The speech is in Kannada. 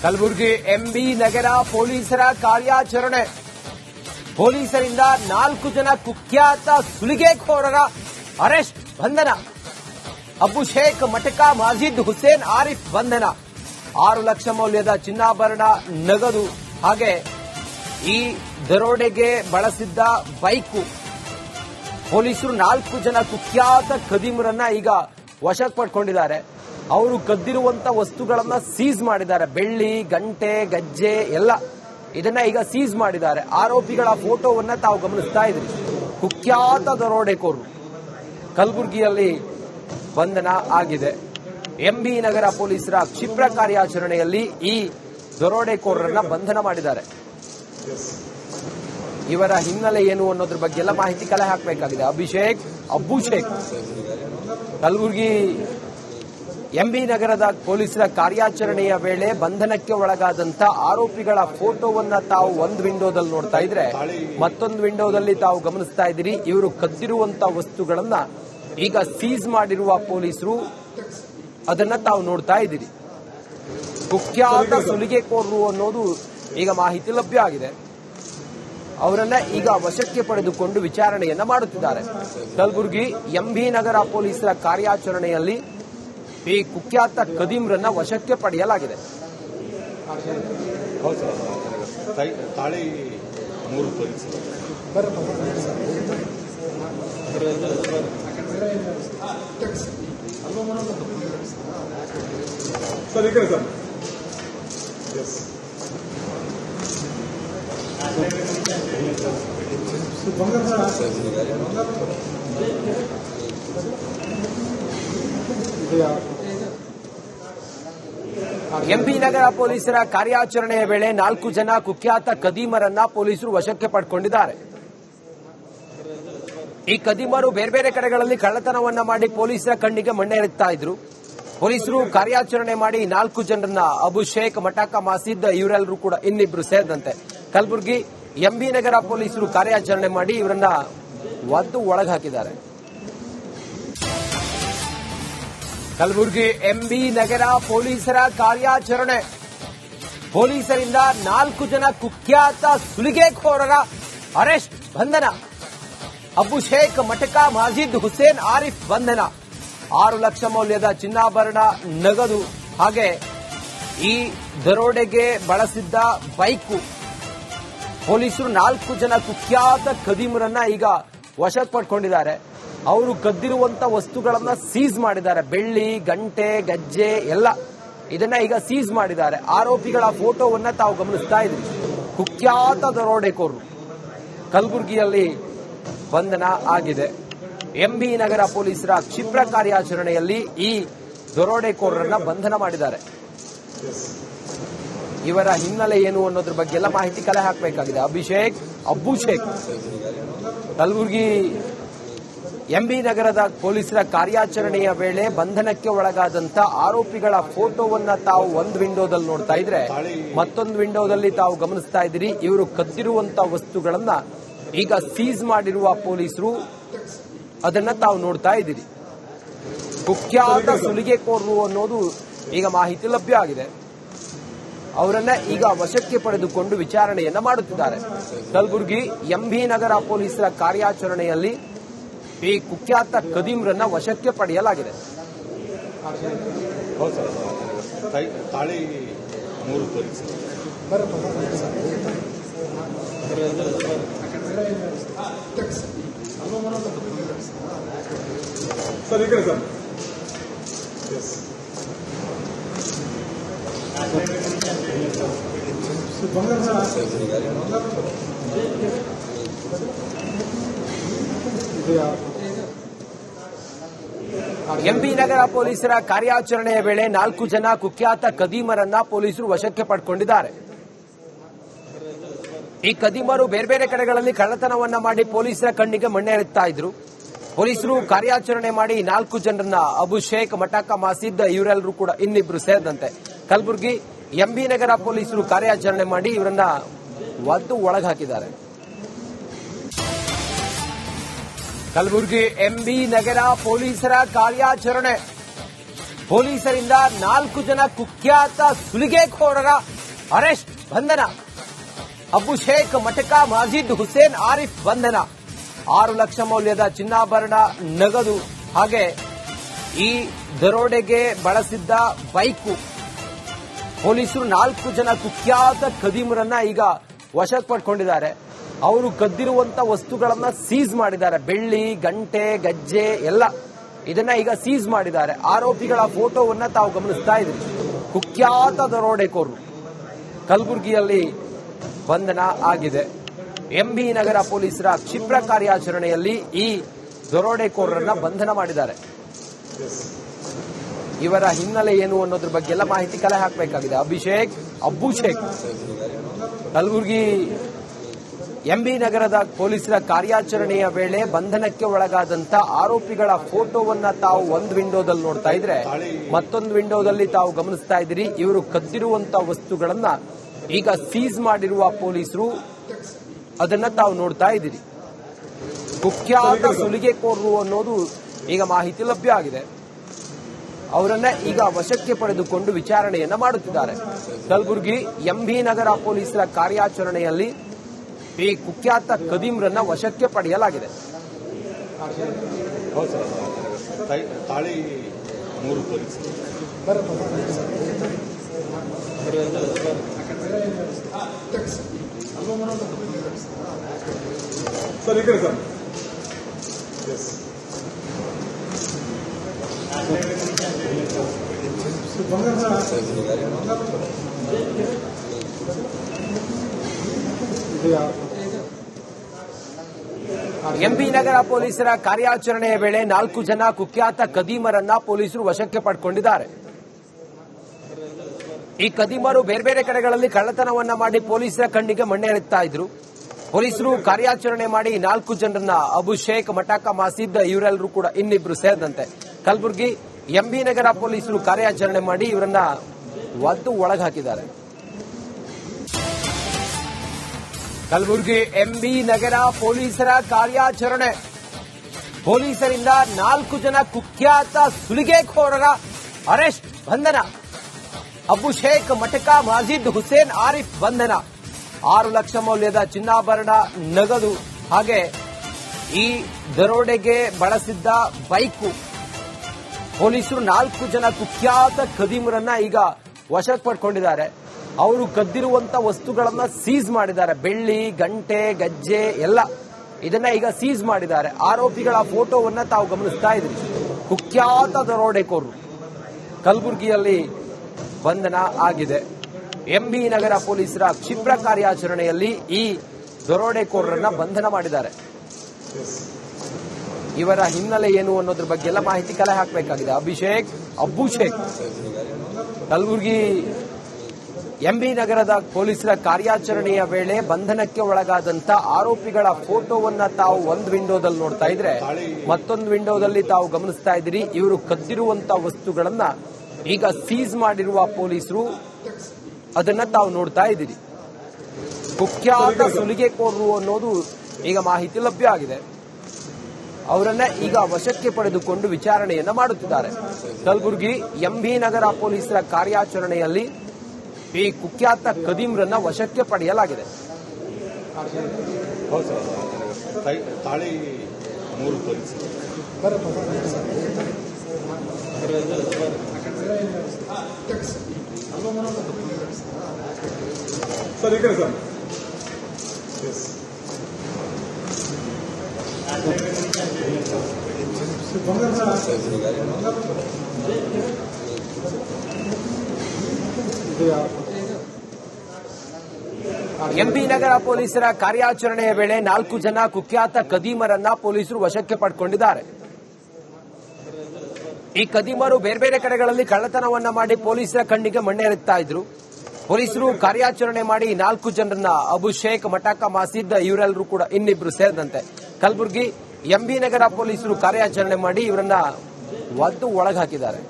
ಕಲಬುರಗಿ ಎಂಬಿ ನಗರ ಪೊಲೀಸರ ಕಾರ್ಯಾಚರಣೆ. ಪೊಲೀಸರಿಂದ 4 ಜನ ಕುಖ್ಯಾತ ಸುಲಿಗೆಖೋರರ ಅರೆಸ್ಟ್, ಬಂಧನ. ಅಬುಶೇಖ್ ಮಟಕಾ, ಮಾಜಿದ್ ಹುಸೇನ್, ಆರಿಫ್ ಬಂಧನ. 6 ಲಕ್ಷ ಮೌಲ್ಯದ ಚಿನ್ನಾಭರಣ, ನಗದು ಹಾಗೆ ಈ ದರೋಡೆಗೆ ಬಳಸಿದ್ದ ಬೈಕು. ಪೊಲೀಸರು 4 ಜನ ಕುಖ್ಯಾತ ಖದೀಮರನ್ನ ಈಗ ವಶಕ್ಕೆ ಪಡ್ಕೊಂಡಿದ್ದಾರೆ. ಅವರು ಕದ್ದಿರುವಂತ ವಸ್ತುಗಳನ್ನ ಸೀಸ್ ಮಾಡಿದ್ದಾರೆ. ಬೆಳ್ಳಿ, ಗಂಟೆ, ಗಜ್ಜೆ ಎಲ್ಲ ಇದನ್ನ ಈಗ ಸೀಸ್ ಮಾಡಿದ್ದಾರೆ. ಆರೋಪಿಗಳ ಫೋಟೋವನ್ನ ತಾವು ಗಮನಿಸ್ತಾ ಇದ್ರಿ. ಕುಖ್ಯಾತ ದರೋಡೆಕೋರರು ಕಲಬುರಗಿಯಲ್ಲಿ ಬಂಧನ ಆಗಿದೆ. ಎಂಬಿ ನಗರ ಪೊಲೀಸರ ಕ್ಷಿಪ್ರ ಕಾರ್ಯಾಚರಣೆಯಲ್ಲಿ ಈ ದರೋಡೆಕೋರರನ್ನ ಬಂಧನ ಮಾಡಿದ್ದಾರೆ. ಇವರ ಹಿನ್ನೆಲೆ ಏನು ಅನ್ನೋದ್ರ ಬಗ್ಗೆ ಎಲ್ಲ ಮಾಹಿತಿ ಕಲೆ ಹಾಕಬೇಕಾಗಿದೆ. ಅಬುಶೇಖ್ ಕಲಬುರಗಿ ಎಂಬಿ ನಗರದ ಪೊಲೀಸರ ಕಾರ್ಯಾಚರಣೆಯ ವೇಳೆ ಬಂಧನಕ್ಕೆ ಒಳಗಾದಂತ ಆರೋಪಿಗಳ ಫೋಟೋವನ್ನ ತಾವು ಒಂದು ವಿಂಡೋದಲ್ಲಿ ನೋಡ್ತಾ ಇದ್ರೆ, ಮತ್ತೊಂದು ವಿಂಡೋದಲ್ಲಿ ತಾವು ಗಮನಿಸ್ತಾ ಇದ್ದೀರಿ. ಇವರು ಕದ್ದಿರುವಂತ ವಸ್ತುಗಳನ್ನ ಈಗ ಸೀಸ್ ಮಾಡಿರುವ ಪೊಲೀಸರು ಅದನ್ನ ತಾವು ನೋಡ್ತಾ ಇದ್ದೀರಿ. ಕುಖ್ಯಾತ ಸುಲಿಗೆಕೋರರು ಅನ್ನೋದು ಈಗ ಮಾಹಿತಿ ಲಭ್ಯ ಆಗಿದೆ. ಅವರನ್ನ ಈಗ ವಶಕ್ಕೆ ಪಡೆದುಕೊಂಡು ವಿಚಾರಣೆಯನ್ನ ಮಾಡುತ್ತಿದ್ದಾರೆ. ಕಲಬುರಗಿ ಎಂಬಿ ನಗರ ಪೊಲೀಸರ ಕಾರ್ಯಾಚರಣೆಯಲ್ಲಿ ಈ ಕುಖ್ಯಾತ ಖದೀಮರನ್ನ ವಶಕ್ಕೆ ಪಡೆಯಲಾಗಿದೆ. ಎಂಬಿ ನಗರ ಪೊಲೀಸರ ಕಾರ್ಯಾಚರಣೆಯ ವೇಳೆ 4 ಜನ ಕುಖ್ಯಾತ ಖದೀಮರನ್ನ ಪೊಲೀಸರು ವಶಕ್ಕೆ ಪಡ್ಕೊಂಡಿದ್ದಾರೆ. ಈ ಖದೀಮರು ಬೇರೆ ಬೇರೆ ಕಡೆಗಳಲ್ಲಿ ಕಳ್ಳತನವನ್ನ ಮಾಡಿ ಪೊಲೀಸರ ಕಣ್ಣಿಗೆ ಮಣ್ಣೆರೆತ್ತಾ ಇದ್ರು. ಪೊಲೀಸರು ಕಾರ್ಯಾಚರಣೆ ಮಾಡಿ 4 ಜನರನ್ನ, ಅಬುಶೇಖ್, ಮಟಕಾ, ಮಾಸಿದ್ ಇವರೆಲ್ಲರೂ ಕೂಡ ಇನ್ನಿಬ್ರು ಸೇರಿದಂತೆ ಕಲಬುರಗಿ ಎಂಬಿ ನಗರ ಪೊಲೀಸರು ಕಾರ್ಯಾಚರಣೆ ಮಾಡಿ ಇವರನ್ನ ಒದ್ದು ಒಳಗೆ ಹಾಕಿದ್ದಾರೆ. ಕಲಬುರಗಿ ಎಂಬಿ ನಗರ ಪೊಲೀಸರ ಕಾರ್ಯಾಚರಣೆ. ಪೊಲೀಸರಿಂದ 4 ಜನ ಕುಖ್ಯಾತ ಸುಲಿಗೆಖೋರರ ಅರೆಸ್ಟ್, ಬಂಧನ. ಅಬುಶೇಖ್ ಮಟಕಾ, ಮಾಜಿದ್ ಹುಸೇನ್, ಆರಿಫ್ ಬಂಧನ. 6 ಲಕ್ಷ ಮೌಲ್ಯದ ಚಿನ್ನಾಭರಣ, ನಗದು ಹಾಗೆ ಈ ದರೋಡೆಗೆ ಬಳಸಿದ್ದ ಬೈಕು. ಪೊಲೀಸರು 4 ಜನ ಕುಖ್ಯಾತ ಖದೀಮರನ್ನ ಈಗ ವಶಕ್ಕೆ ಪಡ್ಕೊಂಡಿದ್ದಾರೆ. ಅವರು ಕದ್ದಿರುವಂತ ವಸ್ತುಗಳನ್ನ ಸೀಸ್ ಮಾಡಿದ್ದಾರೆ. ಬೆಳ್ಳಿ, ಗಂಟೆ, ಗಜ್ಜೆ ಎಲ್ಲ ಇದನ್ನ ಈಗ ಸೀಸ್ ಮಾಡಿದ್ದಾರೆ. ಆರೋಪಿಗಳ ಫೋಟೋವನ್ನ ತಾವು ಗಮನಿಸ್ತಾ ಇದ್ರಿ. ಕುಖ್ಯಾತ ದರೋಡೆಕೋರರು ಕಲಬುರಗಿಯಲ್ಲಿ ಬಂಧನ ಆಗಿದೆ. ಎಂಬಿ ನಗರ ಪೊಲೀಸರ ಕ್ಷಿಪ್ರ ಕಾರ್ಯಾಚರಣೆಯಲ್ಲಿ ಈ ದರೋಡೆಕೋರರನ್ನ ಬಂಧನ ಮಾಡಿದ್ದಾರೆ. ಇವರ ಹಿನ್ನೆಲೆ ಏನು ಅನ್ನೋದ್ರ ಬಗ್ಗೆ ಎಲ್ಲ ಮಾಹಿತಿ ಕಲೆ ಹಾಕಬೇಕಾಗಿದೆ. ಅಬುಶೇಖ್ ಕಲಬುರಗಿ ಎಂಬಿ ನಗರದ ಪೊಲೀಸರ ಕಾರ್ಯಾಚರಣೆಯ ವೇಳೆ ಬಂಧನಕ್ಕೆ ಒಳಗಾದಂತ ಆರೋಪಿಗಳ ಫೋಟೋವನ್ನ ತಾವು ಒಂದು ವಿಂಡೋದಲ್ಲಿ ನೋಡ್ತಾ ಇದ್ರೆ, ಮತ್ತೊಂದು ವಿಂಡೋದಲ್ಲಿ ತಾವು ಗಮನಿಸ್ತಾ ಇದ್ದೀರಿ. ಇವರು ಕದ್ದಿರುವಂತ ವಸ್ತುಗಳನ್ನ ಈಗ ಸೀಸ್ ಮಾಡಿರುವ ಪೊಲೀಸರು ಅದನ್ನ ತಾವು ನೋಡ್ತಾ ಇದ್ದೀರಿ. ಕುಖ್ಯಾತ ಸುಲಿಗೆಕೋರರು ಅನ್ನೋದು ಈಗ ಮಾಹಿತಿ ಲಭ್ಯ ಆಗಿದೆ. ಅವರನ್ನ ಈಗ ವಶಕ್ಕೆ ಪಡೆದುಕೊಂಡು ವಿಚಾರಣೆಯನ್ನ ಮಾಡುತ್ತಿದ್ದಾರೆ. ಕಲಬುರಗಿ ಎಂಬಿ ನಗರ ಪೊಲೀಸರ ಕಾರ್ಯಾಚರಣೆಯಲ್ಲಿ ಈ ಕುಖ್ಯಾತ ಖದೀಮರನ್ನ ವಶಕ್ಕೆ ಪಡೆಯಲಾಗಿದೆ. ಎಂಬಿ ನಗರ ಪೊಲೀಸರ ಕಾರ್ಯಾಚರಣೆಯ ವೇಳೆ 4 ಜನ ಕುಖ್ಯಾತ ಖದೀಮರನ್ನ ಪೊಲೀಸರು ವಶಕ್ಕೆ ಪಡ್ಕೊಂಡಿದ್ದಾರೆ. ಈ ಖದೀಮರು ಬೇರೆ ಬೇರೆ ಕಡೆಗಳಲ್ಲಿ ಕಳ್ಳತನವನ್ನ ಮಾಡಿ ಪೊಲೀಸರ ಕಣ್ಣಿಗೆ ಮಣ್ಣೆರೆತ್ತಾ ಇದ್ರು. ಪೊಲೀಸರು ಕಾರ್ಯಾಚರಣೆ ಮಾಡಿ 4 ಜನರನ್ನ, ಅಬುಶೇಖ್, ಮಟಕಾ, ಮಾಸಿದ್ ಇವರೆಲ್ಲರೂ ಕೂಡ ಇನ್ನಿಬ್ರು ಸೇರಿದಂತೆ ಕಲಬುರಗಿ ಎಂಬಿ ನಗರ ಪೊಲೀಸರು ಕಾರ್ಯಾಚರಣೆ ಮಾಡಿ ಇವರನ್ನ ಒದ್ದು ಒಳಗೆ ಹಾಕಿದ್ದಾರೆ. ಕಲಬುರಗಿ ಎಂಬಿ ನಗರ ಪೊಲೀಸರ ಕಾರ್ಯಾಚರಣೆ. ಪೊಲೀಸರಿಂದ 4 ಜನ ಕುಖ್ಯಾತ ಸುಲಿಗೆಕೋರರ ಅರೆಸ್ಟ್, ಬಂಧನ. ಅಬುಶೇಖ್ ಮಟಕಾ, ಮಾಜಿದ್ ಹುಸೇನ್, ಆರಿಫ್ ಬಂಧನ. 6 ಲಕ್ಷ ಮೌಲ್ಯದ ಚಿನ್ನಾಭರಣ, ನಗದು ಹಾಗೆ ಈ ದರೋಡೆಗೆ ಬಳಸಿದ್ದ ಬೈಕು. ಪೊಲೀಸರು 4 ಜನ ಕುಖ್ಯಾತ ಖದೀಮರನ್ನ ಈಗ ವಶಕ್ಕೆ ಪಡ್ಕೊಂಡಿದ್ದಾರೆ. ಅವರು ಕದ್ದಿರುವಂತ ವಸ್ತುಗಳನ್ನ ಸೀಸ್ ಮಾಡಿದ್ದಾರೆ. ಬೆಳ್ಳಿ, ಗಂಟೆ, ಗಜ್ಜೆ ಎಲ್ಲ ಇದನ್ನ ಈಗ ಸೀಸ್ ಮಾಡಿದ್ದಾರೆ. ಆರೋಪಿಗಳ ಫೋಟೋವನ್ನ ತಾವು ಗಮನಿಸ್ತಾ ಇದ್ರಿ. ಕುಖ್ಯಾತ ದರೋಡೆಕೋರರು ಕಲಬುರಗಿಯಲ್ಲಿ ಬಂಧನ ಆಗಿದೆ. ಎಂಬಿ ನಗರ ಪೊಲೀಸರ ಕ್ಷಿಪ್ರ ಕಾರ್ಯಾಚರಣೆಯಲ್ಲಿ ಈ ದರೋಡೆಕೋರರನ್ನ ಬಂಧನ ಮಾಡಿದ್ದಾರೆ. ಇವರ ಹಿನ್ನೆಲೆ ಏನು ಅನ್ನೋದ್ರ ಬಗ್ಗೆ ಎಲ್ಲ ಮಾಹಿತಿ ಕಲೆ ಹಾಕಬೇಕಾಗಿದೆ. ಅಬುಶೇಖ್ ಕಲಬುರಗಿ ಎಂಬಿ ನಗರದ ಪೊಲೀಸರ ಕಾರ್ಯಾಚರಣೆಯ ವೇಳೆ ಬಂಧನಕ್ಕೆ ಒಳಗಾದಂತ ಆರೋಪಿಗಳ ಫೋಟೋವನ್ನ ತಾವು ಒಂದು ವಿಂಡೋದಲ್ಲಿ ನೋಡ್ತಾ ಇದ್ರೆ, ಮತ್ತೊಂದು ವಿಂಡೋದಲ್ಲಿ ತಾವು ಗಮನಿಸ್ತಾ ಇದ್ದೀರಿ. ಇವರು ಕದ್ದಿರುವಂತಹ ವಸ್ತುಗಳನ್ನ ಈಗ ಸೀಸ್ ಮಾಡಿರುವ ಪೊಲೀಸರು ಅದನ್ನ ತಾವು ನೋಡ್ತಾ ಇದ್ದೀರಿ. ಕುಖ್ಯಾತ ಸುಲಿಗೆಕೋರರು ಅನ್ನೋದು ಈಗ ಮಾಹಿತಿ ಲಭ್ಯ ಆಗಿದೆ. ಅವರನ್ನ ಈಗ ವಶಕ್ಕೆ ಪಡೆದುಕೊಂಡು ವಿಚಾರಣೆಯನ್ನ ಮಾಡುತ್ತಿದ್ದಾರೆ. ಕಲಬುರಗಿ ಎಂಬಿ ನಗರ ಪೊಲೀಸರ ಕಾರ್ಯಾಚರಣೆಯಲ್ಲಿ ಈ ಕುಖ್ಯಾತ ಖದೀಮರನ್ನ ವಶಕ್ಕೆ ಪಡೆಯಲಾಗಿದೆ. ಎಂಬಿ ನಗರ ಪೊಲೀಸರ ಕಾರ್ಯಾಚರಣೆಯ ವೇಳೆ 4 ಜನ ಕುಖ್ಯಾತ ಖದೀಮರನ್ನ ಪೊಲೀಸರು ವಶಕ್ಕೆ ಪಡ್ಕೊಂಡಿದ್ದಾರೆ. ಈ ಖದೀಮರು ಬೇರೆ ಬೇರೆ ಕಡೆಗಳಲ್ಲಿ ಕಳ್ಳತನವನ್ನ ಮಾಡಿ ಪೊಲೀಸರ ಕಣ್ಣಿಗೆ ಮಣ್ಣೆರೆತ್ತಾ ಇದ್ರು. ಪೊಲೀಸರು ಕಾರ್ಯಾಚರಣೆ ಮಾಡಿ 4 ಜನರನ್ನ, ಅಬುಶೇಖ್, ಮಟಕಾ, ಮಾಸಿದ್ ಇವರೆಲ್ಲರೂ ಕೂಡ ಇನ್ನಿಬ್ರು ಸೇರಿದಂತೆ ಕಲಬುರಗಿ ಎಂಬಿ ನಗರ ಪೊಲೀಸರು ಕಾರ್ಯಾಚರಣೆ ಮಾಡಿ ಇವರನ್ನ ಒದ್ದು ಒಳಗೆ ಹಾಕಿದ್ದಾರೆ. ಕಲಬುರಗಿ ಎಂಬಿ ನಗರ ಪೊಲೀಸರ ಕಾರ್ಯಾಚರಣೆ. ಪೊಲೀಸರಿಂದ 4 ಜನ ಕುಖ್ಯಾತ ಸುಲಿಗೆಕೋರರ ಅರೆಸ್ಟ್, ಬಂಧನ. ಅಬುಶೇಖ್ ಮಟಕಾ, ಮಾಜಿದ್ ಹುಸೇನ್, ಆರಿಫ್ ಬಂಧನ. 6 ಲಕ್ಷ ಮೌಲ್ಯದ ಚಿನ್ನಾಭರಣ, ನಗದು ಹಾಗೆ ಈ ದರೋಡೆಗೆ ಬಳಸಿದ್ದ ಬೈಕು. ಪೊಲೀಸರು 4 ಜನ ಕುಖ್ಯಾತ ಖದೀಮರನ್ನ ಈಗ ವಶಕ್ಕೆ ಪಡ್ಕೊಂಡಿದ್ದಾರೆ. ಅವರು ಕದ್ದಿರುವಂತ ವಸ್ತುಗಳನ್ನ ಸೀಸ್ ಮಾಡಿದ್ದಾರೆ. ಬೆಳ್ಳಿ, ಗಂಟೆ, ಗಜ್ಜೆ ಎಲ್ಲ ಇದನ್ನ ಈಗ ಸೀಸ್ ಮಾಡಿದ್ದಾರೆ. ಆರೋಪಿಗಳ ಫೋಟೋವನ್ನ ತಾವು ಗಮನಿಸ್ತಾ ಇದ್ರಿ. ಕುಖ್ಯಾತ ದರೋಡೆಕೋರರು ಕಲಬುರಗಿಯಲ್ಲಿ ಬಂಧನ ಆಗಿದೆ. ಎಂಬಿ ನಗರ ಪೊಲೀಸರ ಕ್ಷಿಪ್ರ ಕಾರ್ಯಾಚರಣೆಯಲ್ಲಿ ಈ ದರೋಡೆಕೋರರನ್ನ ಬಂಧನ ಮಾಡಿದ್ದಾರೆ. ಇವರ ಹಿನ್ನೆಲೆ ಏನು ಅನ್ನೋದ್ರ ಬಗ್ಗೆ ಎಲ್ಲ ಮಾಹಿತಿ ಕಲೆ ಹಾಕಬೇಕಾಗಿದೆ. ಅಬುಶೇಖ್ ಕಲಬುರಗಿ ಎಂಬಿ ನಗರದ ಪೊಲೀಸರ ಕಾರ್ಯಾಚರಣೆಯ ವೇಳೆ ಬಂಧನಕ್ಕೆ ಒಳಗಾದಂತ ಆರೋಪಿಗಳ ಫೋಟೋವನ್ನ ತಾವು ಒಂದು ವಿಂಡೋದಲ್ಲಿ ನೋಡ್ತಾ ಇದ್ರೆ, ಮತ್ತೊಂದು ವಿಂಡೋದಲ್ಲಿ ತಾವು ಗಮನಿಸ್ತಾ ಇದ್ದೀರಿ. ಇವರು ಕದ್ದಿರುವಂತ ವಸ್ತುಗಳನ್ನ ಈಗ ಸೀಸ್ ಮಾಡಿರುವ ಪೊಲೀಸರು ಅದನ್ನ ತಾವು ನೋಡ್ತಾ ಇದ್ದೀರಿ. ಕುಖ್ಯಾತ ಸುಲಿಗೆಕೋರರು ಅನ್ನೋದು ಈಗ ಮಾಹಿತಿ ಲಭ್ಯ ಆಗಿದೆ. ಅವರನ್ನ ಈಗ ವಶಕ್ಕೆ ಪಡೆದುಕೊಂಡು ವಿಚಾರಣೆಯನ್ನ ಮಾಡುತ್ತಿದ್ದಾರೆ. ಕಲಬುರಗಿ ಎಂಬಿ ನಗರ ಪೊಲೀಸರ ಕಾರ್ಯಾಚರಣೆಯಲ್ಲಿ ಈ ಕುಖ್ಯಾತ ಖದೀಮರನ್ನ ವಶಕ್ಕೆ ಪಡೆಯಲಾಗಿದೆ. ಎಂಬಿ ನಗರ ಪೊಲೀಸರ ಕಾರ್ಯಾಚರಣೆಯ ವೇಳೆ 4 ಜನ ಕುಖ್ಯಾತ ಖದೀಮರನ್ನ ಪೊಲೀಸರು ವಶಕ್ಕೆ ಪಡ್ಕೊಂಡಿದ್ದಾರೆ. ಈ ಖದೀಮರು ಬೇರೆ ಬೇರೆ ಕಡೆಗಳಲ್ಲಿ ಕಳ್ಳತನವನ್ನ ಮಾಡಿ ಪೊಲೀಸರ ಕಣ್ಣಿಗೆ ಮಣ್ಣೆರೆತ್ತಾ ಇದ್ರು. ಪೊಲೀಸರು ಕಾರ್ಯಾಚರಣೆ ಮಾಡಿ 4 ಜನರನ್ನ, ಅಬುಶೇಖ್, ಮಟಕಾ, ಮಾಸಿದ್ ಇವರೆಲ್ಲರೂ ಕೂಡ ಇನ್ನಿಬ್ರು ಸೇರಿದಂತೆ ಕಲಬುರಗಿ ಎಂಬಿ ನಗರ ಪೊಲೀಸರು ಕಾರ್ಯಾಚರಣೆ ಮಾಡಿ ಇವರನ್ನ ಒದ್ದು ಒಳಗೆ ಹಾಕಿದ್ದಾರೆ.